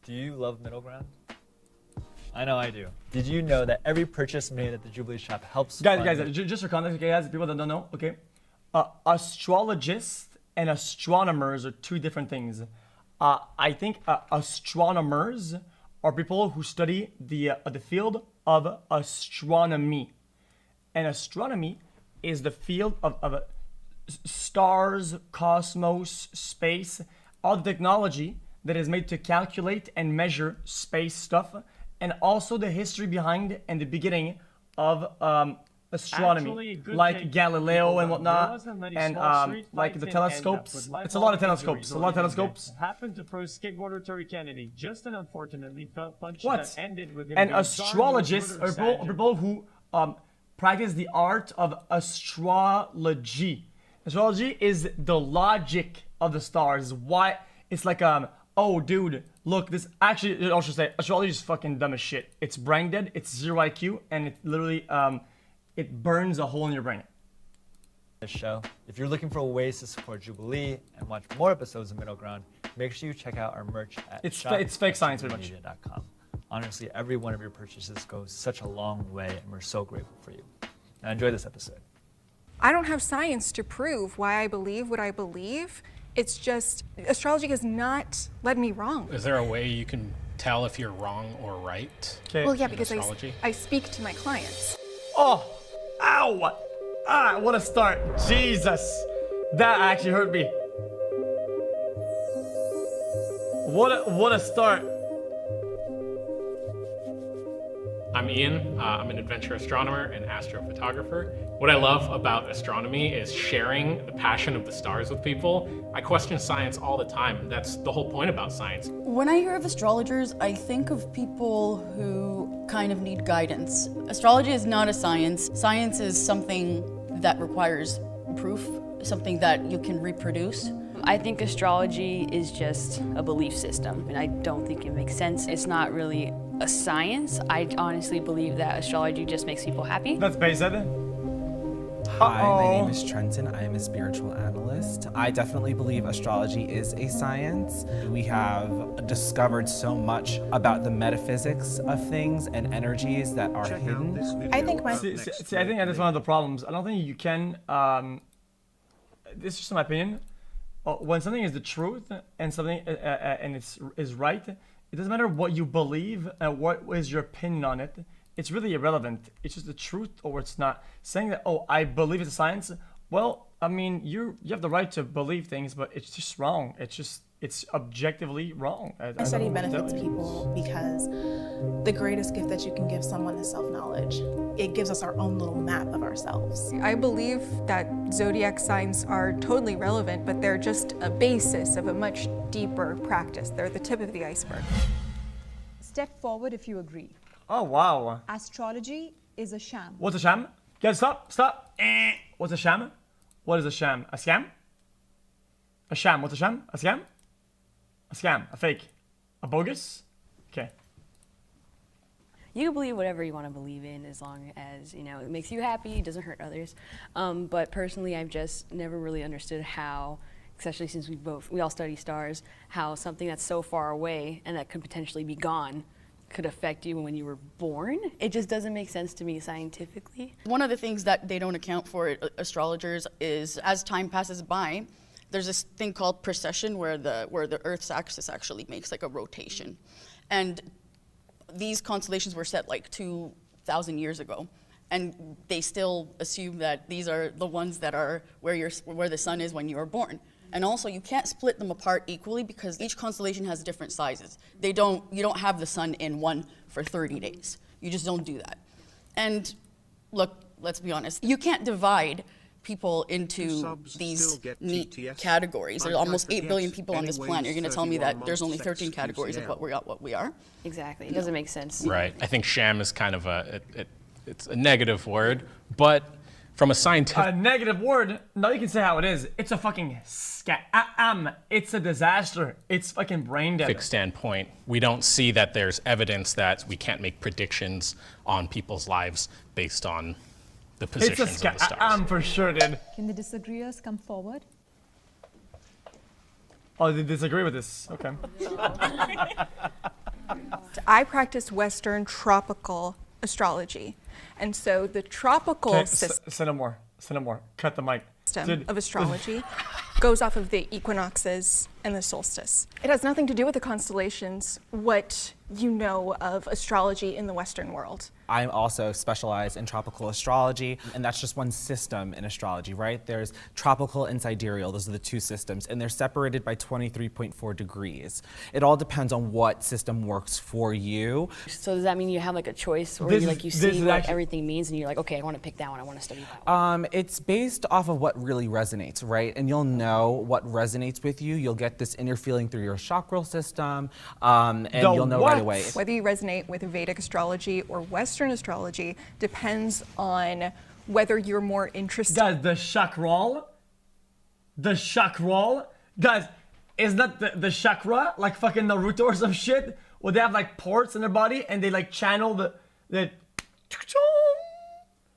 Do you love middle ground? I know I do. Did you know that every purchase made at the Jubilee shop helps Guys, just for context, okay, guys, people that don't know, okay? Astrologists and astronomers are two different things. I think astronomers are people who study the field of astronomy. And astronomy is the field of stars, cosmos, space, all the technology that is made to calculate and measure space stuff, and also the history behind and the beginning of astronomy, like Galileo and whatnot, and like the telescopes. It's a lot of telescopes. A lot of telescopes. Happened to pro skateboarder Terry Kennedy. Just an unfortunately punch What? that ended with him. And being astrologists are people who practice the art of astrology. Astrology is the logic of the stars. Why it's like oh dude, look, this actually I should say astrology is fucking dumb as shit. It's brain dead, it's 0 IQ, and it literally it burns a hole in your brain. This show. If you're looking for ways to support Jubilee and watch more episodes of Middle Ground, make sure you check out our merch at It's fake science pretty much. shop.jubileemedia.com. Honestly, every one of your purchases goes such a long way, and we're so grateful for you. Now enjoy this episode. I don't have science to prove why I believe what I believe. It's just, astrology has not led me wrong. Is there a way you can tell if you're wrong or right? Okay. Well, yeah, because astrology? I speak to my clients. Oh, ow! Ah, what a start! Jesus, that actually hurt me. What a start! I'm Ian. I'm an adventure astronomer and astrophotographer. What I love about astronomy is sharing the passion of the stars with people. I question science all the time. That's the whole point about science. When I hear of astrologers, I think of people who kind of need guidance. Astrology is not a science. Science is something that requires proof, something that you can reproduce. I think astrology is just a belief system, and I don't think it makes sense. It's not really a science. I honestly believe that astrology just makes people happy. That's basic. Hi, my name is Trenton. I am a spiritual analyst. I definitely believe astrology is a science. We have discovered so much about the metaphysics of things and energies that are hidden. I think I think that's one of the problems. I don't think you can. This is just my opinion. When something is the truth and something and is right, it doesn't matter what you believe and what is your opinion on it. It's really irrelevant. It's just the truth or it's not. Saying that, oh, I believe it's a science. Well, I mean, you have the right to believe things, but it's just wrong. It's objectively wrong. I study benefits people because the greatest gift that you can give someone is self-knowledge. It gives us our own little map of ourselves. I believe that zodiac signs are totally relevant, but they're just a basis of a much deeper practice. They're the tip of the iceberg. Step forward if you agree. Oh, wow. Astrology is a sham. What's a sham? Guys, stop. What's a sham? What is a sham? A scam? A sham. What's a sham? A scam? A scam. A fake. A bogus? Okay. You can believe whatever you want to believe in as long as, you know, it makes you happy, doesn't hurt others. But personally, I've just never really understood how, especially since we all study stars, how something that's so far away and that could potentially be gone could affect you when you were born. It just doesn't make sense to me scientifically. One of the things that they don't account for, astrologers, is as time passes by, there's this thing called precession where the Earth's axis actually makes like a rotation. And these constellations were set like 2,000 years ago. And they still assume that these are the ones that are where the sun is when you are born. And also, you can't split them apart equally because each constellation has different sizes. You don't have the sun in one for 30 days. You just don't do that. And look, let's be honest. You can't divide people into these neat categories. There's almost 8 billion people on this planet. You're going to tell me that there's only 13 categories of what we are? Exactly. It doesn't make sense. Right. I think sham is kind of it's a negative word, but from a scientific... A negative word? No, you can say how it is. It's a fucking it's a disaster. It's fucking brain dead. standpoint, we don't see that there's evidence that we can't make predictions on people's lives based on the positions of the stars. For sure, dude. Can the disagreeers come forward? Oh, they disagree with this. Okay. I practice Western tropical astrology. And so the tropical system Say no more. Cut the mic. of astrology goes off of the equinoxes and the solstice. It has nothing to do with the constellations, what you know of astrology in the Western world. I'm also specialized in tropical astrology, and that's just one system in astrology, right? There's tropical and sidereal, those are the two systems, and they're separated by 23.4 degrees. It all depends on what system works for you. So does that mean you have like a choice, or you see what everything means, and you're like, okay, I want to pick that one, I want to study that one? It's based off of what really resonates, right? And you'll know what resonates with you. You'll get this inner feeling through your chakral system, and you'll know right away. Whether you resonate with Vedic astrology or Western astrology depends on whether you're more interested. Guys, the chakral, guys, is that the chakra like fucking Naruto or some shit? Where they have like ports in their body and they like channel the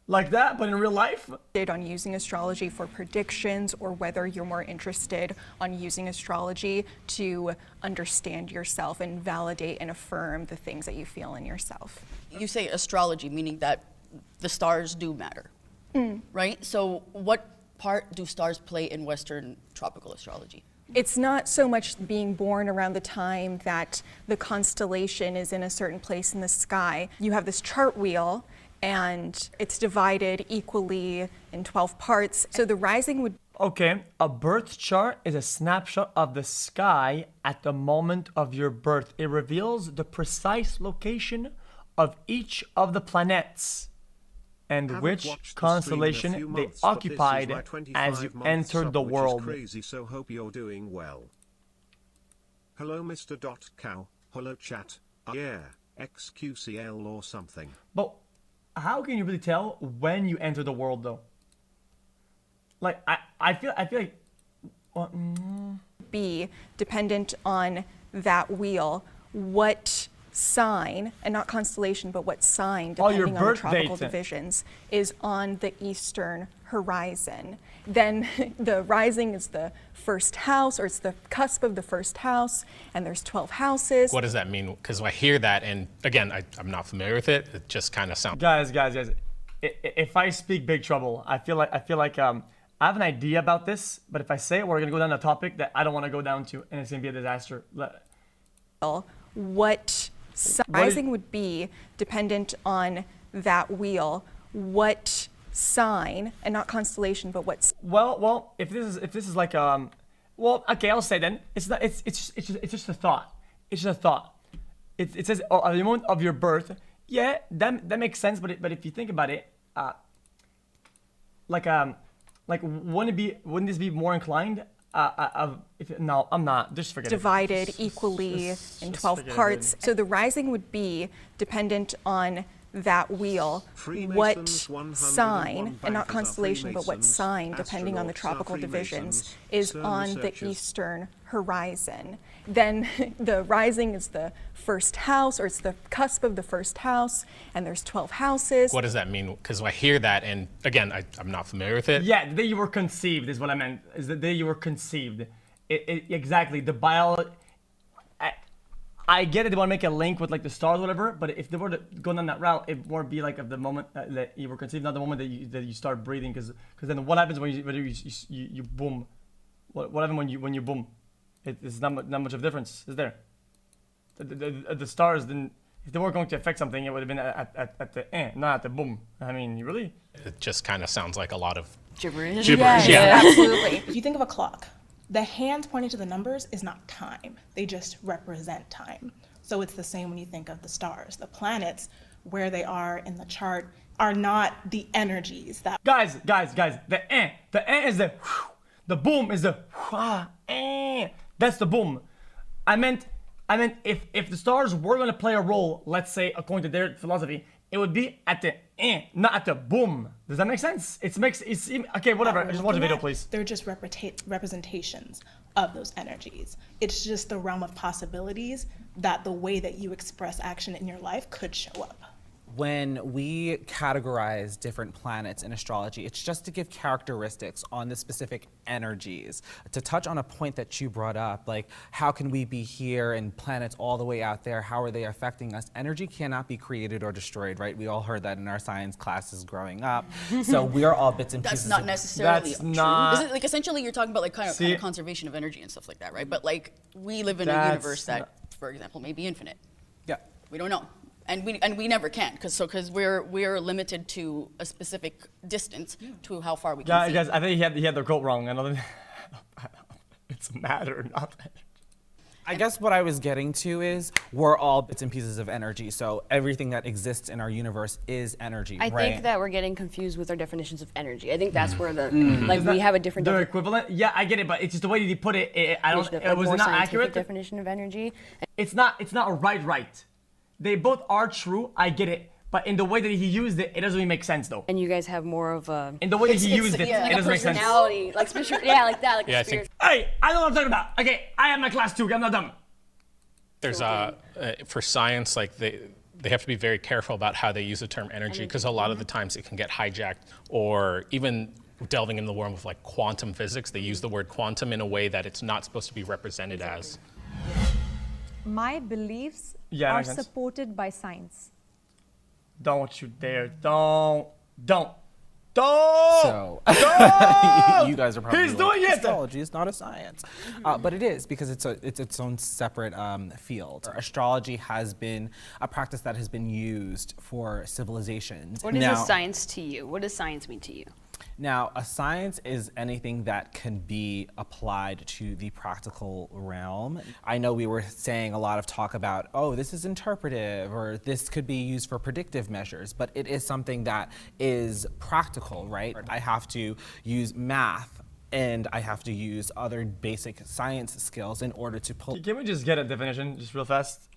like that, but in real life? On using astrology for predictions, or whether you're more interested on using astrology to understand yourself and validate and affirm the things that you feel in yourself. You say astrology, meaning that the stars do matter, right? So what part do stars play in Western tropical astrology? It's not so much being born around the time that the constellation is in a certain place in the sky. You have this chart wheel, and it's divided equally in 12 parts. So the rising would... Okay, a birth chart is a snapshot of the sky at the moment of your birth. It reveals the precise location of each of the planets and which constellation they occupied as you entered the world. Crazy, so hope you're doing well. Hello, Mr. Cow. Hello, chat. Yeah, XQCL or something. But how can you really tell when you enter the world, though? Like, I feel like... be dependent on that wheel, what sign, and not constellation, but what sign, depending on the tropical divisions, is on the eastern horizon. Then the rising is the first house, or it's the cusp of the first house, and there's 12 houses. What does that mean? Because I hear that, and again, I'm not familiar with it. It just kind of sounds... Guys. If I speak big trouble, I feel like I have an idea about this, but if I say it, we're gonna go down a topic that I don't want to go down to, and it's gonna be a disaster. What rising would be dependent on that wheel, what sign, and not constellation, but what... Well, if this is like well, okay, I'll say then it's just a thought. It's just a thought. It says at the moment of your birth. Yeah, that makes sense. But if you think about it, wouldn't this be more inclined? No, I'm not. Just forget divided it. equally in 12 parts. So the rising would be dependent on that wheel, what sign, and not constellation, but what sign, depending on the tropical divisions, is on the eastern horizon. Then the rising is the first house, or it's the cusp of the first house, and there's 12 houses. What does that mean? Because I hear that, and again, I'm not familiar with it. Yeah, the day you were conceived is what I meant, is the day you were conceived. Exactly, the biology... I get it, they want to make a link with like the stars or whatever, but if they were to go down that route, it would be like of the moment that you were conceived, not the moment that you start breathing, because then what happens when you boom? What happens when you boom? It's not much of a difference, is there? The stars, then if they were going to affect something, it would have been at the not at the boom. I mean, really? It just kind of sounds like a lot of gibberish. Yes, yeah. Absolutely. If you think of a clock, the hands pointing to the numbers is not time. They just represent time. So it's the same when you think of the stars. The planets, where they are in the chart, are not the energies that... Guys, the is the boom is the that's the boom. I meant if the stars were going to play a role, let's say according to their philosophy, it would be at the not at the boom. Does that make sense? Okay, whatever. I just watch the video, please. They're just representations of those energies. It's just the realm of possibilities that the way that you express action in your life could show up. When we categorize different planets in astrology, it's just to give characteristics on the specific energies. To touch on a point that you brought up, like how can we be here and planets all the way out there, how are they affecting us? Energy cannot be created or destroyed, right? We all heard that in our science classes growing up. So we are all bits and pieces. That's not necessarily That's true. not- Is it, like essentially you're talking about like kind of conservation of energy and stuff like that, right? But like we live in a universe that, for example, may be infinite. Yeah. We don't know. And we never can, because we're limited to a specific distance to how far we can see. Guys, I think he had the quote wrong. It's matter, not energy. I guess what I was getting to is we're all bits and pieces of energy. So everything that exists in our universe is energy, I right? think that we're getting confused with our definitions of energy. I think that's where the like we have a different The equivalent. Yeah, I get it, but it's just the way that he put it. I don't. like It was more not scientific accurate. definition of energy. It's not a right. They both are true. I get it, but in the way that he used it, it doesn't really make sense though. And you guys have more of a. In the way that he used it, like it doesn't make sense. Personality, like yeah, like that, like Yeah, a I think- spirit. Hey, I know what I'm talking about. Okay, I have my class too. I'm not dumb. There's for science, like they have to be very careful about how they use the term energy, because a lot of the times it can get hijacked, or even delving into the world of like quantum physics, they use the word quantum in a way that it's not supposed to be represented as. My beliefs Yeah, are makes sense. supported by science. Don't you dare! Don't! So you guys are probably He's like, doing it! astrology is not a science, but it is, because it's its own separate field. Astrology has been a practice that has been used for civilizations. What is a science to you? What does science mean to you? Now, a science is anything that can be applied to the practical realm. I know we were saying a lot of talk about, oh, this is interpretive, or this could be used for predictive measures, but it is something that is practical, right? I have to use math, and I have to use other basic science skills in order to pull. Can we just get a definition, just real fast?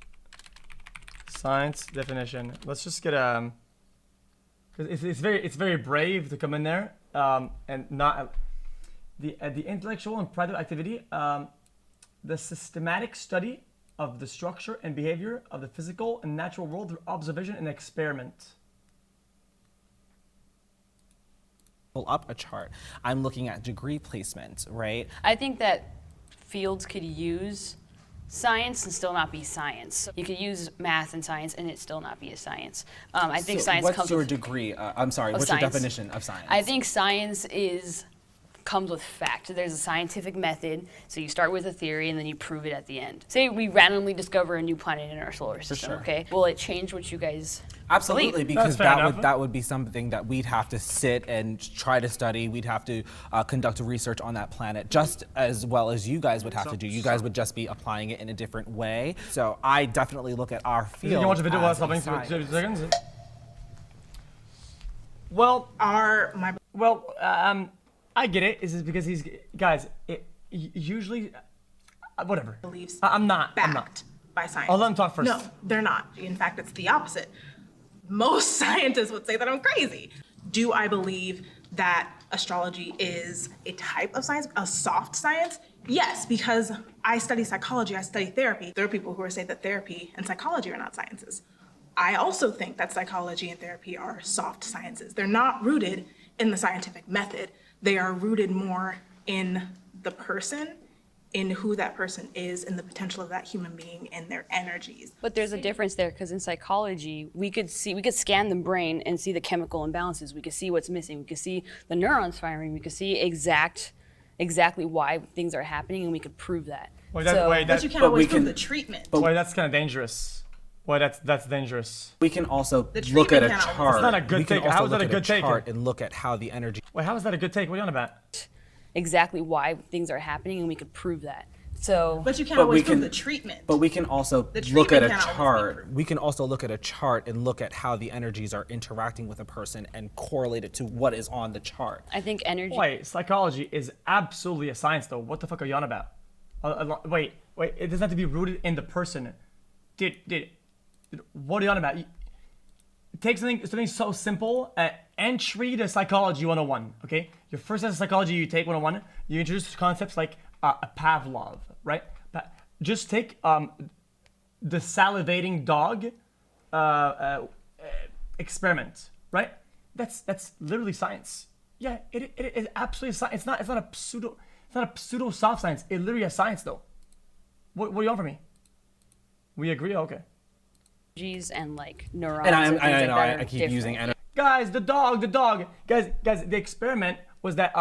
Science definition. Let's just get a. Because it's very brave to come in there and not the intellectual and private activity, the systematic study of the structure and behavior of the physical and natural world through observation and experiment. Pull up a chart. I'm looking at degree placement, right? I think that fields could use science and still not be science. You could use math and science and it still not be a science. I think So science what's comes your with degree? I'm sorry, what's science. your definition of science? I think science comes with fact. There's a scientific method, so you start with a theory and then you prove it at the end. Say we randomly discover a new planet in our solar system, sure. okay? Will it change what you guys Absolutely, believe? because That's fair enough. that would be something that we'd have to sit and try to study. We'd have to conduct research on that planet, just as well as you guys would have to do. You guys would just be applying it in a different way. So I definitely look at our field. You watch a video while as a stopping science. 2 seconds? Well, I get it. Is because he's guys. Usually, whatever. Beliefs I'm not. backed by science. I'll let him talk first. No, they're not. In fact, it's the opposite. Most scientists would say that I'm crazy. Do I believe that astrology is a type of science, a soft science? Yes, because I study psychology, I study therapy. There are people who are saying that therapy and psychology are not sciences. I also think that psychology and therapy are soft sciences. They're not rooted in the scientific method. They are rooted more in the person, in who that person is, and the potential of that human being and their energies. But there's a difference there, because in psychology, we could scan the brain and see the chemical imbalances. We could see what's missing. We could see the neurons firing. We could see exactly why things are happening, and we could prove that. Wait, But you can't always prove the treatment. Wait, that's kind of dangerous. Wait, that's dangerous. We can also The look at a treatment cannot- chart. It's not a good we can take. also How is that look a at good take? chart and look at how the energy. Wait, how is that a good take? What are you on about? Exactly why things are happening, and we could prove that. So, But you can't But always we prove can- the treatment. But we can also The look at a treatment cannot always be chart. proven. We can also look at a chart and look at how the energies are interacting with a person and correlate it to what is on the chart. I think energy. Wait, psychology is absolutely a science, though. What the fuck are you on about? Wait, it doesn't have to be rooted in the person. Dude, what are you on about? Take something so simple. Entry to psychology 101. Okay, your first test of psychology you take 101. You introduce concepts like Pavlov, right? But just take the salivating dog experiment, right? That's literally science. Yeah, it is absolutely science. It's not a pseudo soft science. It literally is science though. What do you want from me? We agree? Okay. Energies and like neurons. And and things like know that I are keep different. using energy. Guys, the dog. Guys, the experiment was that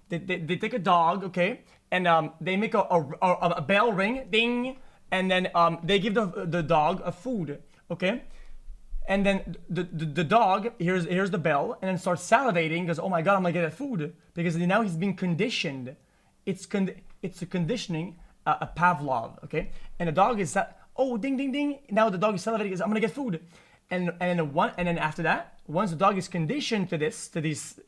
they take a dog, okay, and they make a bell ring, ding, and then they give the dog a food, okay, and then the dog hears the bell and then starts salivating because oh my god I'm gonna get that food because now he's being conditioned. It's a conditioning, a Pavlov, okay, and the dog is oh ding ding ding. Now the dog is salivating because I'm gonna get food, and then after that, once the dog is conditioned to this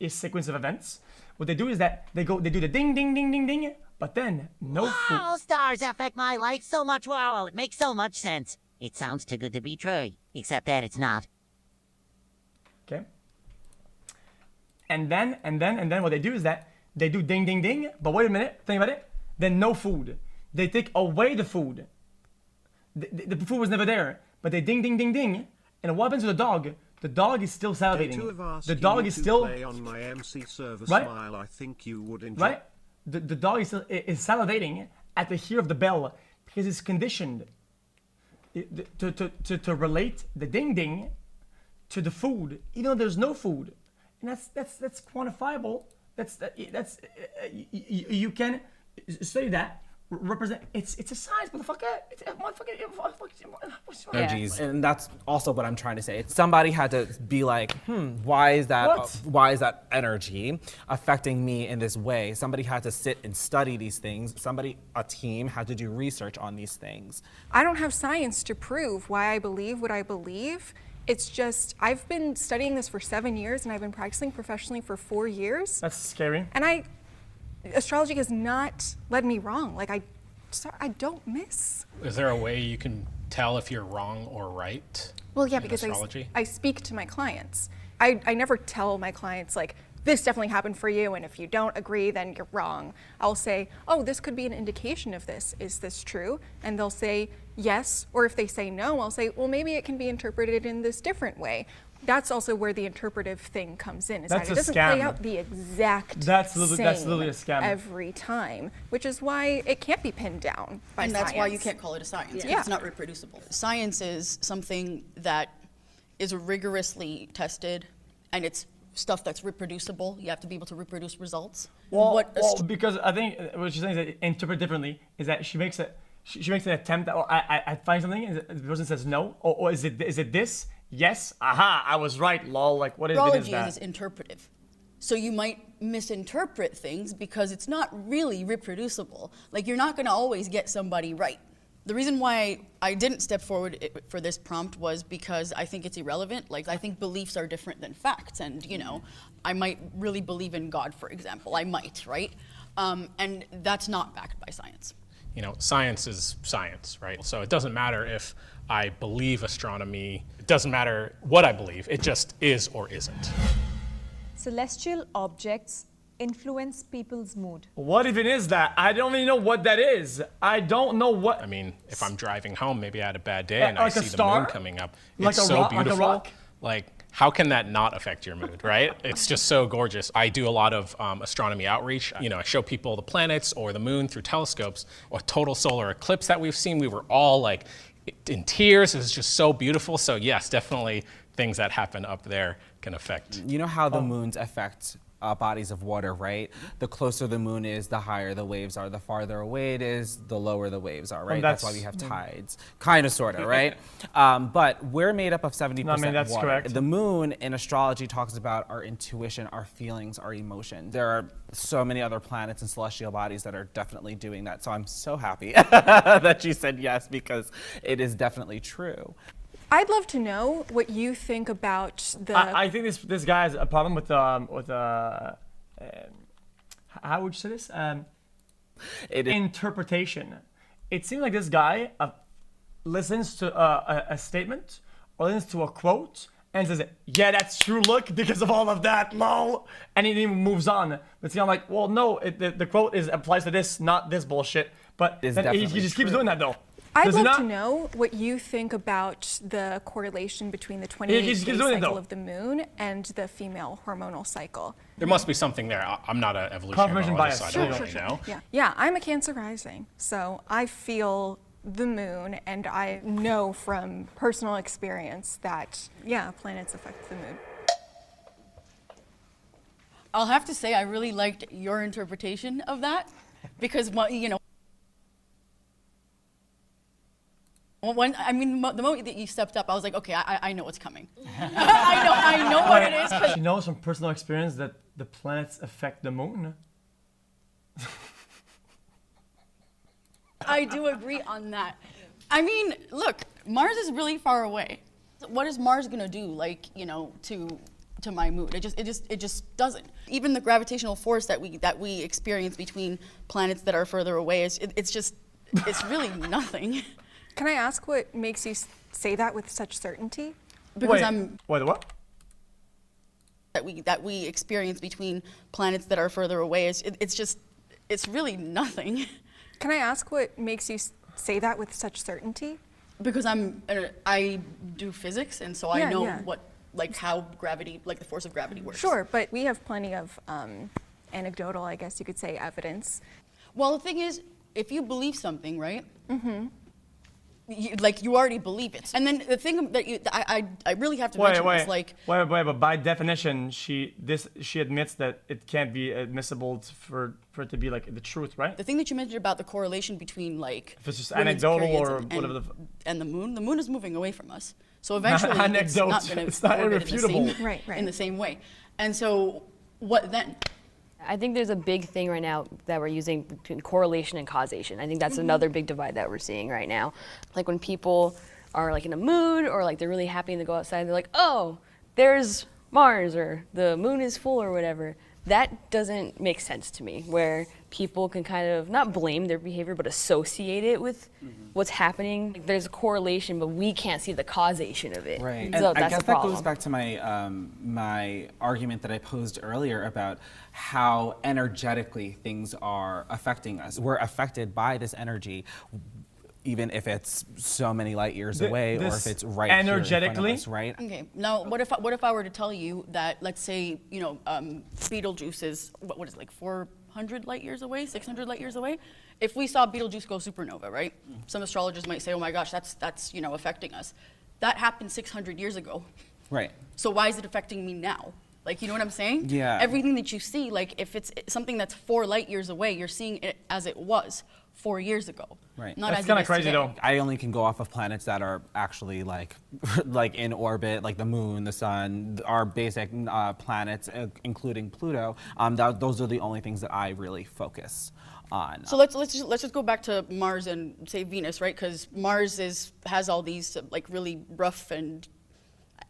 sequence of events, what they do is that they do the ding ding ding ding ding, but then no food. How stars affect my life so much. Wow, it makes so much sense. It sounds too good to be true, except that it's not. Okay. And then what they do is that they do ding ding ding, but wait a minute, think about it. Then no food. They take away the food. The food was never there, but they ding ding ding ding, and what happens to the dog? The dog is still salivating. The dog is still play on my MC server right. Smile. I think you would enjoy. Right. The dog is salivating at the hear of the bell because it's conditioned to relate the ding ding to the food, even though there's no food, and that's quantifiable. You can study that. Represent it's a science, motherfucker. It's a motherfucker. Energies, and that's also what I'm trying to say. Somebody had to be like, why is that energy affecting me in this way? Somebody had to sit and study these things. A team had to do research on these things. I don't have science to prove why I believe what I believe. It's just, I've been studying this for 7 years and I've been practicing professionally for 4 years. That's scary. And astrology has not led me wrong. Like I don't miss. Is there a way you can tell if you're wrong or right? Well, yeah, because I speak to my clients. I never tell my clients like, this definitely happened for you, and if you don't agree, then you're wrong. I'll say, oh, this could be an indication of this. Is this true? And they'll say yes, or if they say no, I'll say, well, maybe it can be interpreted in this different way. That's also where the interpretive thing comes in. Is that it doesn't play out the exact that's literally a scam every time, which is why it can't be pinned down by and science. that's why you can't call it a science. Yeah. It's not reproducible. Science is something that is rigorously tested, and it's stuff that's reproducible. You have to be able to reproduce results. Well, because I think what she's saying is that interpret differently is that she makes an attempt. I find something, and the person says no. Or is it this? Yes. Aha! I was right. Lol. Like what is it? Astrology is interpretive, so you might misinterpret things because it's not really reproducible. Like you're not going to always get somebody right. The reason why I didn't step forward for this prompt was because I think it's irrelevant. Like I think beliefs are different than facts, and I might really believe in God, for example. I might, right? And that's not backed by science. Science is science, right? So it doesn't matter if I believe astronomy. It doesn't matter what I believe. It just is or isn't. Celestial objects influence people's mood. What even is that? I don't even know what that is. I don't know what. I mean, if I'm driving home, maybe I had a bad day and like I see the moon coming up. Like it's a so rock, beautiful. like a rock? Like, how can that not affect your mood, right? It's just so gorgeous. I do a lot of astronomy outreach. I show people the planets or the moon through telescopes. A total solar eclipse that we've seen, we were all like in tears. It was just so beautiful. So yes, definitely things that happen up there can affect. You know how the moons affect bodies of water, right? The closer the moon is, the higher the waves are. The farther away it is, the lower the waves are, right? That's why we have tides. Kind of, sort of, right? But we're made up of 70% that's water. correct. The moon in astrology talks about our intuition, our feelings, our emotions. There are so many other planets and celestial bodies that are definitely doing that. So I'm so happy that you said yes, because it is definitely true. I'd love to know what you think about the. I think this guy has a problem with how would you say this? Interpretation. It seems like this guy listens to a statement or listens to a quote and says, "Yeah, that's true. Look, because of all of that, lol," and he even moves on. But see, I'm like, well, no, the quote applies to this, not this bullshit. But he just keeps doing that though. I'd Does it love not? to know what you think about the correlation between the He's 28-day doing it, cycle though. of the moon and the female hormonal cycle. There must be something there. I'm not an evolutionary Confirmation biologist, bias. so I don't Sure, really know. Yeah, I'm a Cancer rising, so I feel the moon, and I know from personal experience that, yeah, planets affect the moon. I'll have to say I really liked your interpretation of that because, you know, the moment that you stepped up, I was like, okay, I know what's coming. I know what it is. She knows from personal experience that the planets affect the moon. I do agree on that. I mean, look, Mars is really far away. What is Mars gonna do, like, you know, to my mood? It just doesn't. Even the gravitational force that we experience between planets that are further away it's really nothing. Can I ask what makes you say that with such certainty? Because Wait, what? That we experience between planets that are further away it's really nothing. Can I ask what makes you say that with such certainty? Because I do physics, and so I know how gravity, like the force of gravity works. Sure, but we have plenty of anecdotal, I guess you could say, evidence. Well, the thing is, if you believe something, right? Mm-hmm. You already believe it. And then the thing that I really have to mention is like... Wait, but by definition, she admits that it can't be admissible for it to be like the truth, right? The thing that you mentioned about the correlation between like... If it's just women's anecdotal periods or whatever and the moon is moving away from us. So eventually it's Anecdote. not going It's to not orbit irrefutable. in the same way. And so what then? I think there's a big thing right now that we're using between correlation and causation. I think that's another big divide that we're seeing right now. Like when people are like in a mood or like they're really happy and they go outside, they're like, oh, there's Mars or the moon is full or whatever. That doesn't make sense to me, where people can kind of not blame their behavior, but associate it with what's happening. Like, there's a correlation, but we can't see the causation of it. Right. So And I that's guess the that problem. goes back to my my argument that I posed earlier about how energetically things are affecting us. We're affected by this energy, even if it's so many light years away or if it's right energetically? here in front of us, right? Okay. Now, what if I were to tell you that, let's say, you know, Betelgeuse is what is it, like 400 light years away, 600 light years away? If we saw Betelgeuse go supernova, right? Some astrologers might say, oh my gosh, that's you know, affecting us. That happened 600 years ago. Right. So why is it affecting me now? Like, you know what I'm saying? Yeah. Everything that you see, like if it's something that's 4 light years away, you're seeing it as it was 4 years ago. Right. Not That's as it kind of is crazy today. though. I only can go off of planets that are actually like in orbit, like the moon, the sun, our basic planets, including Pluto. Those are the only things that I really focus on. So let's just go back to Mars and say Venus, right? Because Mars has all these like really rough and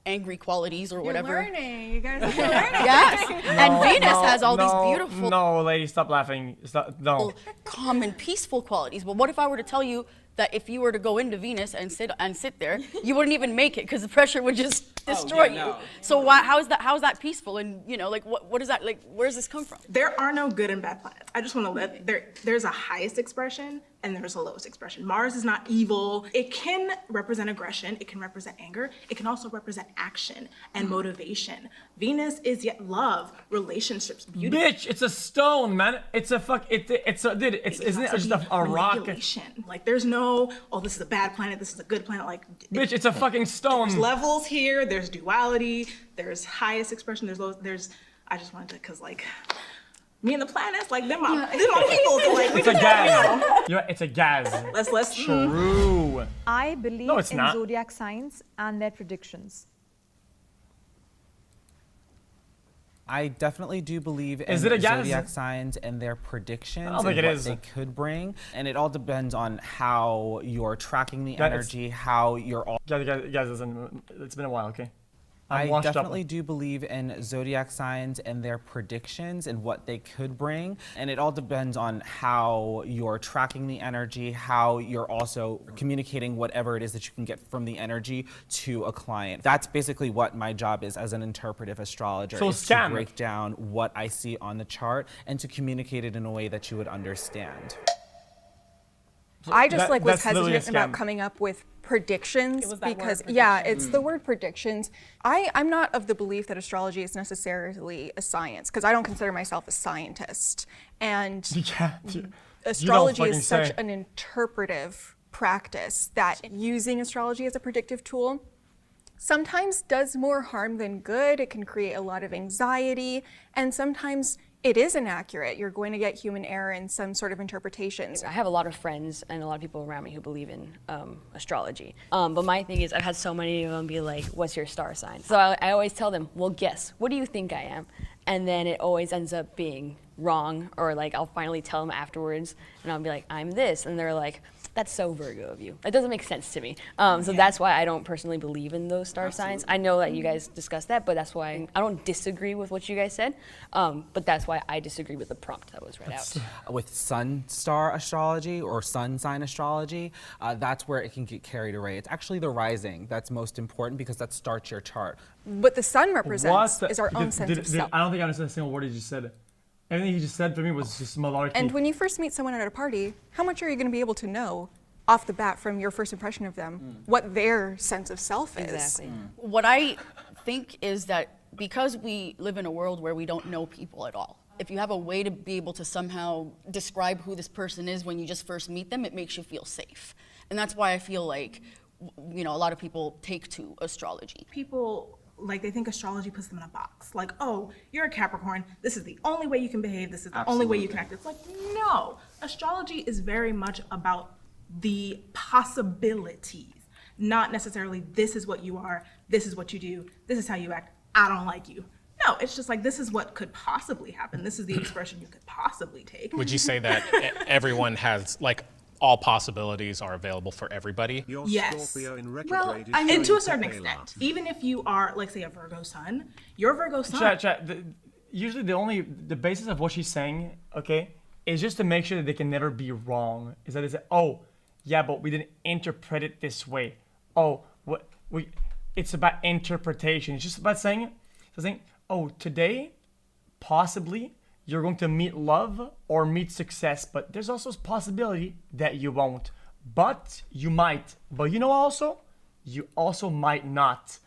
angry qualities or whatever. You're learning. You guys are learning. Yes. And Venus has all these beautiful, No, lady, stop laughing. No. calm and peaceful qualities. But what if I were to tell you that if you were to go into Venus and sit there, you wouldn't even make it because the pressure would just destroy you. So how is that peaceful? And you know, like what is that like? Where does this come from? There are no good and bad planets. I just want to let there's a highest expression and there's a lowest expression. Mars is not evil. It can represent aggression. It can represent anger. It can also represent action and motivation. Venus is yet love, relationships, beauty. Bitch, it's a stone, man. It's a fuck. Isn't it just a rock? Manipulation. Like there's no, oh, this is a bad planet. This is a good planet. Like Bitch, it's a fucking stone. there's levels here. There's duality. There's highest expression. There's low. I just wanted to, cause like. Me and the planets, like they're my people. So like, It's a gas. It's a gas. Let's True. I believe No, it's in not. zodiac signs and their predictions. I definitely do believe in Is it a gas? zodiac signs and their predictions I don't think and it what is. they could bring. And it all depends on how you're tracking the Guys, energy, how you're all... Guys, listen. It's been a while, okay? I washed up. definitely do believe in zodiac signs and their predictions and what they could bring. And it all depends on how you're tracking the energy, how you're also communicating whatever it is that you can get from the energy to a client. That's basically what my job is as an interpretive astrologer, So is to scam. break down what I see on the chart and to communicate it in a way that you would understand. I just was that's literally a hesitant about scam. coming up with predictions It was that word, because prediction. it's the word predictions. I'm not of the belief that astrology is necessarily a science because I don't consider myself a scientist, and Yeah, astrology fucking is such say. an interpretive practice that using astrology as a predictive tool sometimes does more harm than good. It can create a lot of anxiety, and sometimes it is inaccurate. You're going to get human error in some sort of interpretations. I have a lot of friends and a lot of people around me who believe in astrology. But my thing is, I've had so many of them be like, what's your star sign? So I always tell them, well, guess, what do you think I am? And then it always ends up being wrong, or like I'll finally tell them afterwards, and I'll be like, I'm this. And they're like, that's so Virgo of you. That doesn't make sense to me. So that's why I don't personally believe in those star signs. I know that you guys discussed that, but that's why I don't disagree with what you guys said. But that's why I disagree with the prompt that was read out. With sun star astrology or sun sign astrology, that's where it can get carried away. It's actually the rising that's most important because that starts your chart. What the sun represents is our own sense of self. I don't think I understand a single word he just said. Everything he just said for me was just malarkey. And when you first meet someone at a party, how much are you going to be able to know off the bat from your first impression of them what their sense of self is? Exactly. What I think is that because we live in a world where we don't know people at all, if you have a way to be able to somehow describe who this person is when you just first meet them, it makes you feel safe. And that's why I feel like, a lot of people take to astrology. People, they think astrology puts them in a box. Like, oh, you're a Capricorn, this is the only way you can behave, this is the only way you can act. It's like, no. Astrology is very much about the possibilities, not necessarily this is what you are, this is what you do, this is how you act, I don't like you. No, it's just like, this is what could possibly happen. This is the expression you could possibly take. Would you say that everyone has, all possibilities are available for everybody? Your Yes. Scorpio in Well, retrograde is and going to a certain pay extent, off. even if you are, say, a Virgo sun, your Virgo sun. Usually the basis of what she's saying, okay, is just to make sure that they can never be wrong. Is that they say, oh, yeah, but we didn't interpret it this way. Oh, it's about interpretation. It's just about saying, oh, today, possibly, you're going to meet love or meet success, but there's also a possibility that you won't. But you might. But you also might not.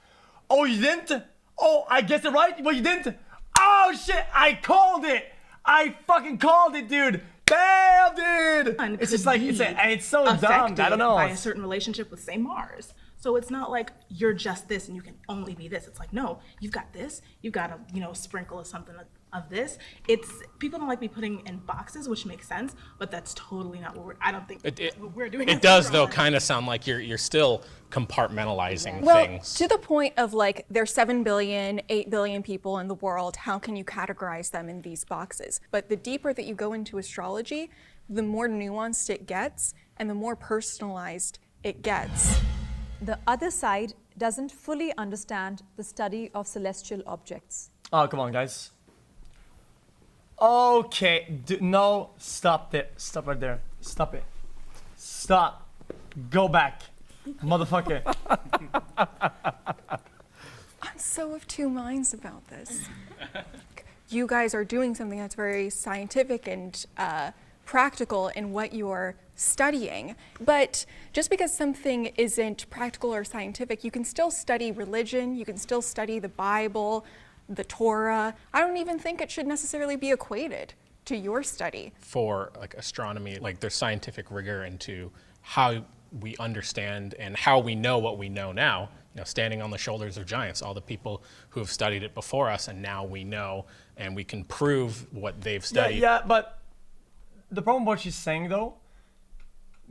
Oh, you didn't? Oh, I guessed it right? Well, you didn't? Oh, shit, I called it. I fucking called it, dude. Damn, dude. It's just it's so dumb. I don't know. By a certain relationship with, say, Mars. So it's not like you're just this and you can only be this. It's like, no, you've got this. You've got a sprinkle of something of this. It's people don't like me putting in boxes, which makes sense, but that's totally not what I don't think what we're doing. It does, though, kind of sound like you're still compartmentalizing things. To the point of there's 7 billion, 8 billion people in the world. How can you categorize them in these boxes? But the deeper that you go into astrology, the more nuanced it gets and the more personalized it gets. The other side doesn't fully understand the study of celestial objects. Oh, come on, guys. Okay, no, stop it. Stop right there. Stop it. Stop. Go back. Motherfucker. I'm so of two minds about this. You guys are doing something that's very scientific and practical in what you're studying. But just because something isn't practical or scientific, you can still study religion, you can still study the Bible, the Torah. I don't even think it should necessarily be equated to your study. For astronomy, there's scientific rigor into how we understand and how we know what we know now. Standing on the shoulders of giants, all the people who have studied it before us, and now we know, and we can prove what they've studied. Yeah, but the problem with what she's saying, though,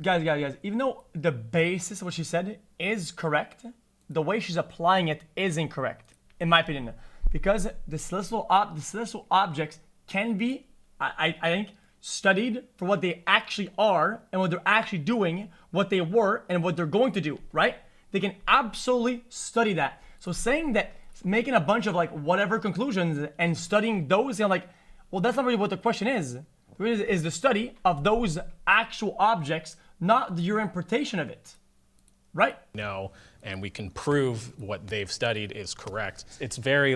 guys, even though the basis of what she said is correct, the way she's applying it is incorrect, in my opinion. Because the celestial objects can be, I think, studied for what they actually are and what they're actually doing, what they were and what they're going to do, right? They can absolutely study that. So saying that, making a bunch of whatever conclusions and studying those, well, that's not really what the question is. It is the study of those actual objects, not your interpretation of it, right? No, and we can prove what they've studied is correct. It's very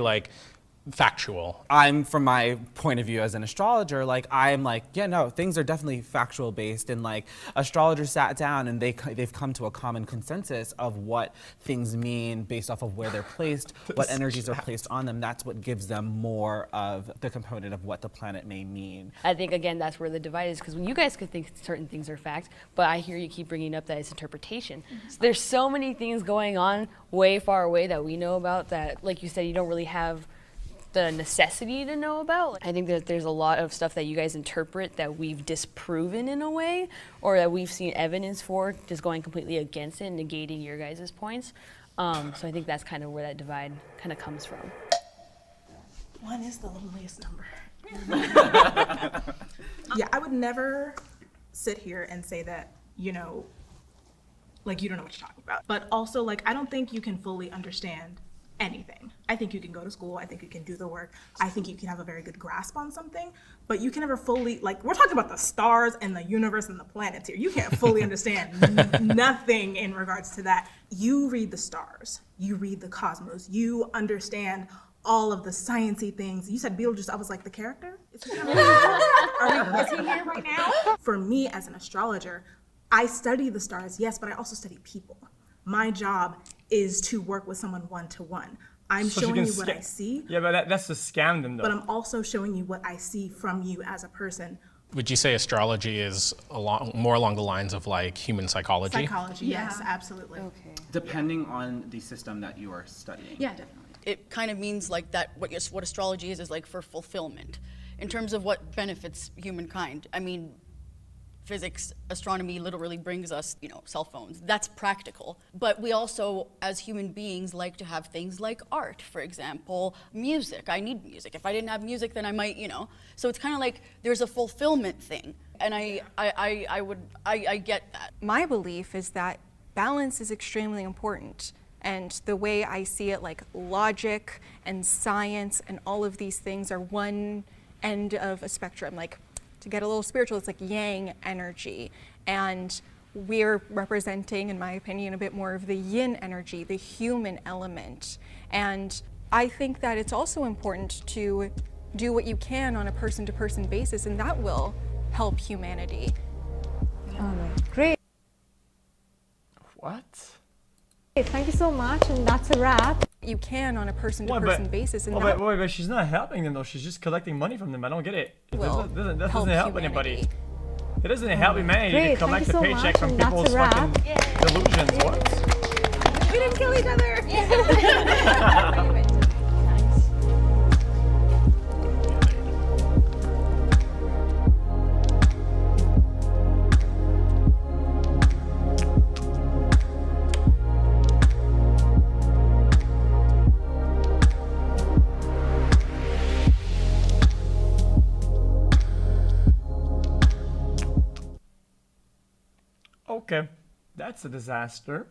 factual. I'm, from my point of view as an astrologer, like, I'm like, yeah, no, things are definitely factual based, and like astrologers sat down and they've come to a common consensus of what things mean based off of where they're placed, what energies are placed on them. That's what gives them more of the component of what the planet may mean. I think, again, that's where the divide is, because when you guys could think certain things are fact, but I hear you keep bringing up that it's interpretation. So there's so many things going on way far away that we know about that, like you said, you don't really have the necessity to know about. I think that there's a lot of stuff that you guys interpret that we've disproven in a way, or that we've seen evidence for, just going completely against it, negating your guys' points. So I think that's kind of where that divide kind of comes from. 1 is the loneliest number. Yeah, I would never sit here and say that, you know, like, you don't know what you're talking about. But also, like, I don't think you can fully understand anything. I think you can go to school, I think you can do the work, I think you can have a very good grasp on something, but you can never fully, like, we're talking about the stars and the universe and the planets here. You can't fully understand nothing in regards to that. You read the stars, you read the cosmos, you understand all of the sciencey things. You said Beetlejuice, I was like, the character? Is he here right now? For me as an astrologer, I study the stars, yes, but I also study people. My job is to work with someone one-to-one. I'm So showing you what I see. Yeah, but that's to scam them, though. But I'm also showing you what I see from you as a person. Would you say astrology is more along the lines of like human psychology? Psychology, yes, absolutely. Okay. Depending on the system that you are studying. Yeah, definitely. It kind of means like that, what astrology is like for fulfillment. In terms of what benefits humankind, I mean, physics, astronomy literally brings us, you know, cell phones. That's practical. But we also, as human beings, like to have things like art, for example, music. I need music. If I didn't have music, then I might, you know. So it's kind of like there's a fulfillment thing. And I get that. My belief is that balance is extremely important. And the way I see it, like logic and science and all of these things are one end of a spectrum. Like, to get a little spiritual, it's like yang energy. And we're representing, in my opinion, a bit more of the yin energy, the human element. And I think that it's also important to do what you can on a person-to-person basis, and that will help humanity. All right, great. What? Thank you so much, and that's a wrap. You can on a person-to-person basis, and wait, but she's not helping them though. She's just collecting money from them. I don't get it. That doesn't help anybody. It doesn't help humanity to collect a paycheck from people's fucking delusions. What? We didn't kill each other. Okay, that's a disaster.